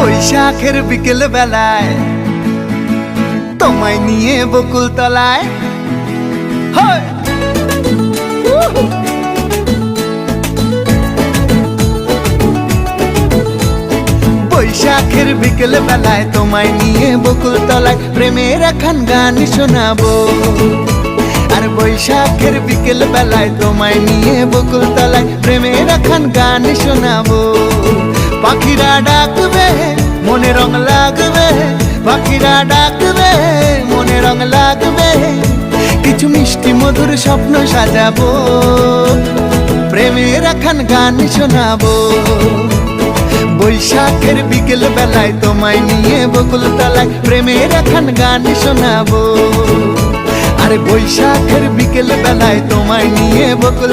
বৈশাখের বিকেল বেলায় তোমায় নিয়ে বকুল তলায় বৈশাখের বিকেল বেলায় তোমায় নিয়ে বকুল তলায় প্রেমের একখান গান শোনাবো। আর বৈশাখের বিকেল বেলায় তোমায় নিয়ে বকুল তলায় প্রেমের একখান গান শোনাবো। পাখিরা ডাকবে মনে রং লাগবে, পাখিরা ডাকবে মনে রং লাগবে, কিছু মিষ্টি মধুর স্বপ্ন সাজাবো, প্রেমের একখান গান শোনাবো। বৈশাখের বিকেল বেলায় তোমায় নিয়ে বকুল তলায় প্রেমের একখান গান শোনাবো। আরে বৈশাখের বিকেল বেলায় তোমায় নিয়ে বকুল